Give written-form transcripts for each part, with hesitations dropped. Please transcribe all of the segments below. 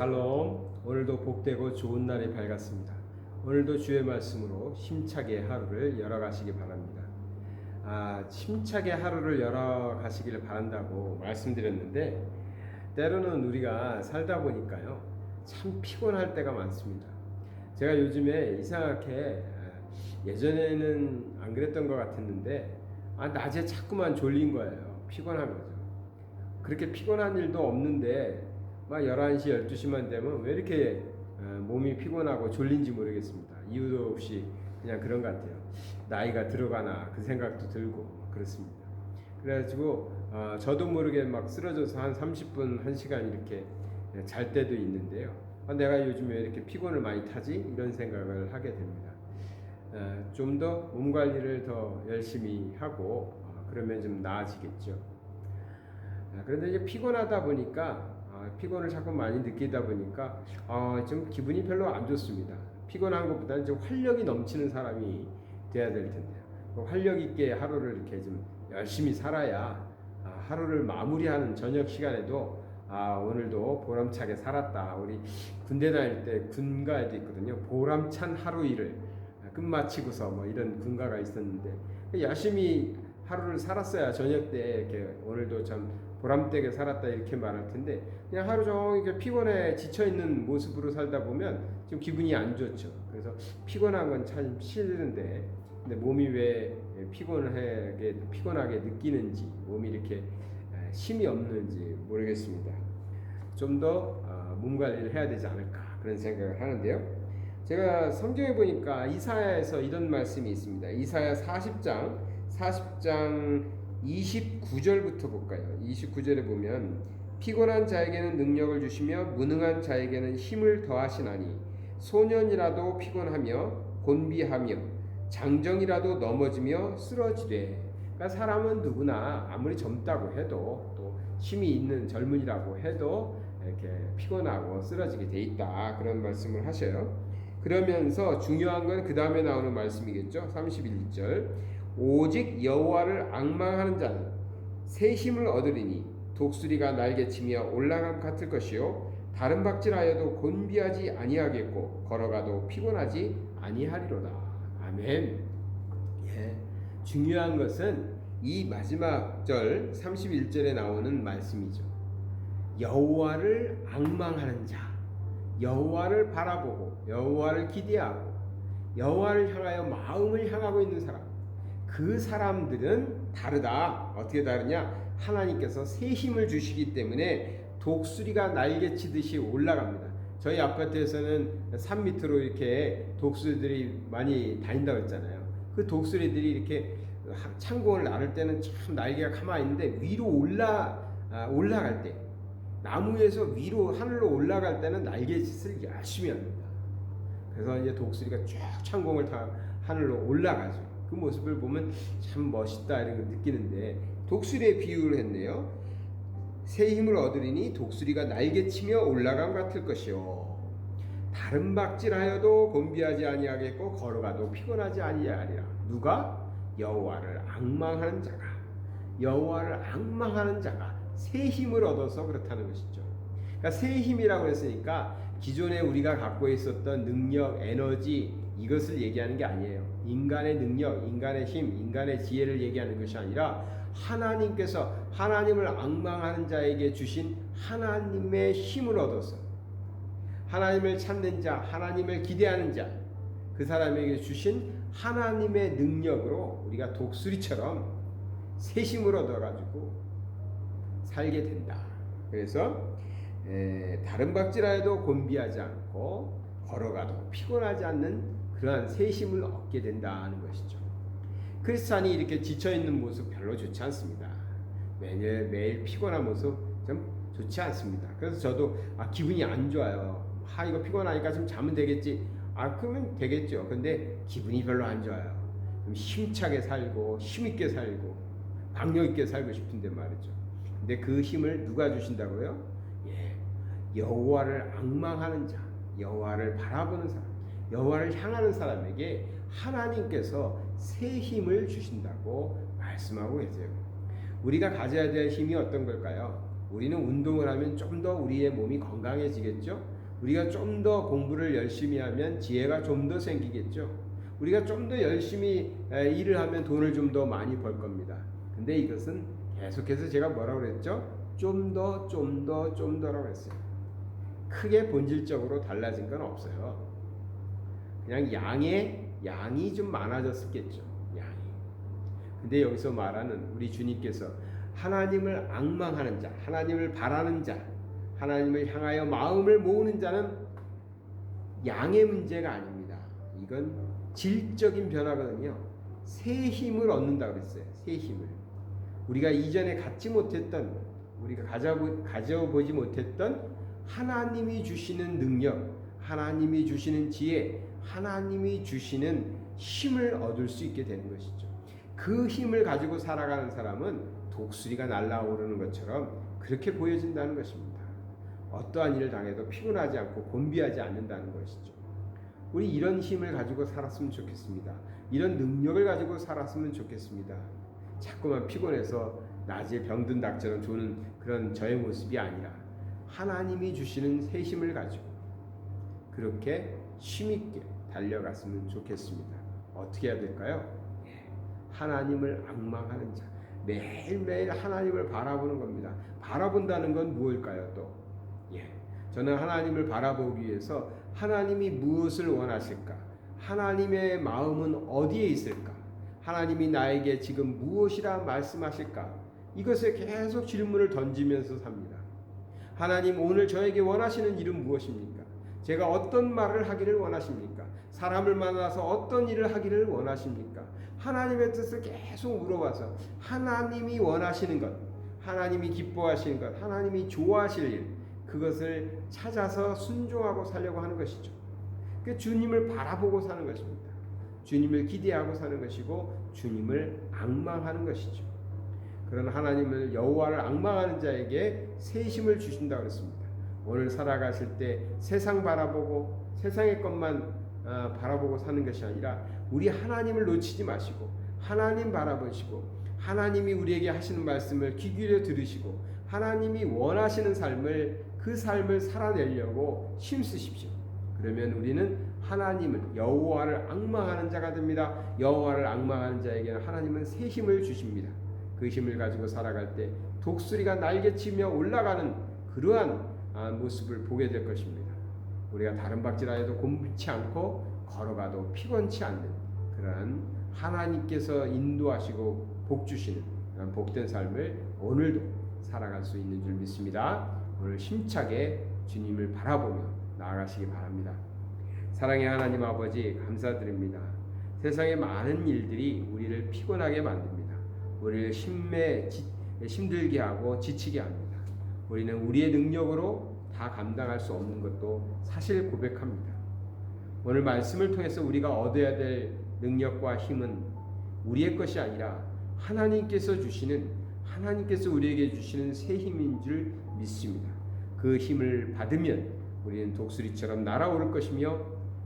샬롬. 오늘도 복되고 좋은 날이 밝았습니다. 오늘도 주의 말씀으로 힘차게 하루를 열어가시기 바랍니다. 힘차게 하루를 열어가시기를 바란다고 말씀드렸는데, 때로는 우리가 살다 보니까요, 참 피곤할 때가 많습니다. 제가 요즘에 이상하게 예전에는 안 그랬던 것 같았는데, 낮에 자꾸만 졸린 거예요. 피곤한 거죠. 그렇게 피곤한 일도 없는데 막 11시, 12시만 되면 왜 이렇게 몸이 피곤하고 졸린지 모르겠습니다. 이유도 없이 그냥 그런 것 같아요. 나이가 들어가나 그 생각도 들고 그렇습니다. 그래가지고 저도 모르게 막 쓰러져서 한 30분, 1시간 이렇게 잘 때도 있는데요. 내가 요즘에 왜 이렇게 피곤을 많이 타지? 이런 생각을 하게 됩니다. 좀 더 몸 관리를 더 열심히 하고 그러면 좀 나아지겠죠. 그런데 이제 피곤하다 보니까 피곤을 자꾸 많이 느끼다 보니까 좀 기분이 별로 안 좋습니다. 피곤한 것보다는 좀 활력이 넘치는 사람이 돼야 될 텐데요. 활력 있게 하루를 이렇게 좀 열심히 살아야 하루를 마무리하는 저녁 시간에도 오늘도 보람차게 살았다. 우리 군대 다닐 때 군가에도 있거든요. 보람찬 하루 일을 끝마치고서 뭐 이런 군가가 있었는데 열심히 하루를 살았어야 저녁 때 이렇게 오늘도 참 보람되게 살았다 이렇게 말할 텐데, 그냥 하루 종일 피곤해 지쳐 있는 모습으로 살다 보면 좀 기분이 안 좋죠. 그래서 피곤한 건 참 싫은데, 근데 몸이 왜 피곤하게 느끼는지, 몸이 이렇게 힘이 없는지 모르겠습니다. 좀 더 몸 관리를 해야 되지 않을까 그런 생각을 하는데요. 제가 성경에 보니까 이사야에서 이런 말씀이 있습니다. 이사야 40장 29절부터 볼까요? 29절에 보면, 피곤한 자에게는 능력을 주시며 무능한 자에게는 힘을 더하시나니 소년이라도 피곤하며 곤비하며 장정이라도 넘어지며 쓰러지되. 그러니까 사람은 누구나 아무리 젊다고 해도, 또 힘이 있는 젊은이라고 해도 이렇게 피곤하고 쓰러지게 돼 있다, 그런 말씀을 하셔요. 그러면서 중요한 건 그 다음에 나오는 말씀이겠죠. 31절, 오직 여호와를 앙망하는 자는 새 힘을 얻으리니 독수리가 날개치며 올라감 같을 것이요 다른 박질하여도 곤비하지 아니하겠고 걸어가도 피곤하지 아니하리로다. 아멘. 중요한 것은 이 마지막 절 31절에 나오는 말씀이죠. 여호와를 앙망하는 자, 여호와를 바라보고 여호와를 기대하고 여호와를 향하여 마음을 향하고 있는 사람, 그 사람들은 다르다. 어떻게 다르냐? 하나님께서 새 힘을 주시기 때문에 독수리가 날개치듯이 올라갑니다. 저희 아파트에서는 산 밑으로 이렇게 독수리들이 많이 다닌다고 했잖아요. 그 독수리들이 이렇게 창공을 나를 때는 참 날개가 가만히 있는데, 위로 올라갈 때, 나무에서 위로 하늘로 올라갈 때는 날개짓을 열심히 합니다. 그래서 이제 독수리가 쭉 창공을 다 하늘로 올라가죠. 그 모습을 보면 참 멋있다 이런 걸 느끼는데, 독수리의 비유를 했네요. 새 힘을 얻으리니 독수리가 날개치며 올라감 같을 것이요 다른 박질하여도 곤비하지 아니하겠고 걸어가도 피곤하지 아니하리라. 누가? 여호와를 앙망하는 자가. 여호와를 앙망하는 자가 새 힘을 얻어서 그렇다는 것이죠. 그러니까 새 힘이라고 했으니까 기존에 우리가 갖고 있었던 능력, 에너지, 이것을 얘기하는 게 아니에요. 인간의 능력, 인간의 힘, 인간의 지혜를 얘기하는 것이 아니라 하나님께서 하나님을 앙망하는 자에게 주신 하나님의 힘을 얻어서, 하나님을 찾는 자, 하나님을 기대하는 자, 그 사람에게 주신 하나님의 능력으로 우리가 독수리처럼 새 힘을 얻어가지고 살게 된다. 그래서 다른 박질하여도 곤비하지 않고 걸어가도 피곤하지 않는 그러한 새 힘을 얻게 된다는 것이죠. 크리스찬이 이렇게 지쳐있는 모습 별로 좋지 않습니다. 매일 피곤한 모습 좀 좋지 않습니다. 그래서 저도 기분이 안 좋아요. 이거 피곤하니까 좀 자면 되겠지. 그러면 되겠죠. 근데 기분이 별로 안 좋아요. 좀 힘차게 살고 힘있게 살고 박력있게 살고 싶은데 말이죠. 근데 그 힘을 누가 주신다고요? 여호와를 앙망하는 자, 여호와를 바라보는 사람, 여호와를 향하는 사람에게 하나님께서 새 힘을 주신다고 말씀하고 계세요. 우리가 가져야 될 힘이 어떤 걸까요? 우리는 운동을 하면 좀 더 우리의 몸이 건강해지겠죠. 우리가 좀 더 공부를 열심히 하면 지혜가 좀 더 생기겠죠. 우리가 좀 더 열심히 일을 하면 돈을 좀 더 많이 벌 겁니다. 근데 이것은 계속해서 제가 뭐라고 그랬죠? 좀 더라고 했어요. 크게 본질적으로 달라진 건 없어요. 그냥 양이 좀 많아졌겠죠. 양이. 근데 여기서 말하는 우리 주님께서 하나님을 앙망하는 자, 하나님을 바라는 자, 하나님을 향하여 마음을 모으는 자는 양의 문제가 아닙니다. 이건 질적인 변화거든요. 새 힘을 얻는다고 그랬어요. 새 힘을. 우리가 이전에 갖지 못했던, 우리가 가져보지 못했던 하나님이 주시는 능력, 하나님이 주시는 지혜, 하나님이 주시는 힘을 얻을 수 있게 되는 것이죠. 그 힘을 가지고 살아가는 사람은 독수리가 날아오르는 것처럼 그렇게 보여진다는 것입니다. 어떠한 일을 당해도 피곤하지 않고 곤비하지 않는다는 것이죠. 우리 이런 힘을 가지고 살았으면 좋겠습니다. 이런 능력을 가지고 살았으면 좋겠습니다. 자꾸만 피곤해서 낮에 병든 닭처럼 조는 그런 저의 모습이 아니라 하나님이 주시는 새 힘을 가지고 그렇게 힘있게 달려갔으면 좋겠습니다. 어떻게 해야 될까요? 하나님을 앙망하는 자, 매일매일 하나님을 바라보는 겁니다. 바라본다는 건 무엇일까요? 또 저는 하나님을 바라보기 위해서 하나님이 무엇을 원하실까? 하나님의 마음은 어디에 있을까? 하나님이 나에게 지금 무엇이라 말씀하실까? 이것에 계속 질문을 던지면서 삽니다. 하나님, 오늘 저에게 원하시는 일은 무엇입니까? 제가 어떤 말을 하기를 원하십니까? 사람을 만나서 어떤 일을 하기를 원하십니까? 하나님의 뜻을 계속 물어봐서 하나님이 원하시는 것, 하나님이 기뻐하시는 것, 하나님이 좋아하실 일, 그것을 찾아서 순종하고 살려고 하는 것이죠. 그 주님을 바라보고 사는 것입니다. 주님을 기대하고 사는 것이고 주님을 앙망하는 것이죠. 그런 하나님을, 여호와를 앙망하는 자에게 새 힘을 주신다고 했습니다. 오늘 살아가실 때 세상 바라보고 세상의 것만 바라보고 사는 것이 아니라 우리 하나님을 놓치지 마시고 하나님 바라보시고 하나님이 우리에게 하시는 말씀을 귀 기울여 들으시고 하나님이 원하시는 삶을, 그 삶을 살아내려고 힘쓰십시오. 그러면 우리는 하나님을, 여호와를 앙망하는 자가 됩니다. 여호와를 앙망하는 자에게는 하나님은 새 힘을 주십니다. 그 힘을 가지고 살아갈 때 독수리가 날개치며 올라가는 그러한 모습을 보게 될 것입니다. 우리가 다른 박질라 해도 곤비치 않고 걸어가도 피곤치 않는 그러한 하나님께서 인도하시고 복 주시는 그런 복된 삶을 오늘도 살아갈 수 있는 줄 믿습니다. 오늘 힘차게 주님을 바라보며 나아가시기 바랍니다. 사랑의 하나님 아버지, 감사드립니다. 세상의 많은 일들이 우리를 피곤하게 만듭니다. 우리를 힘들게 하고 지치게 합니다. 우리는 우리의 능력으로 다 감당할 수 없는 것도 사실 고백합니다. 오늘 말씀을 통해서 우리가 얻어야 될 능력과 힘은 우리의 것이 아니라 하나님께서 우리에게 주시는 새 힘인 줄 믿습니다. 그 힘을 받으면 우리는 독수리처럼 날아오를 것이며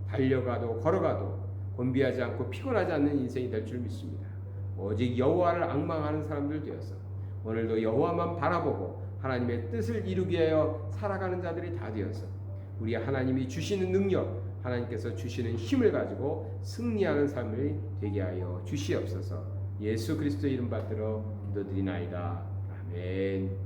달려가도 걸어가도 곤비하지 않고 피곤하지 않는 인생이 될 줄 믿습니다. 오직 여호와를 앙망하는 사람들 되어서 오늘도 여호와만 바라보고 하나님의 뜻을 이루게 하여 살아가는 자들이 다 되어서 우리 하나님이 주시는 능력, 하나님께서 주시는 힘을 가지고 승리하는 삶을 되게 하여 주시옵소서. 예수 그리스도 이름 받들어 기도드리나이다. 아멘.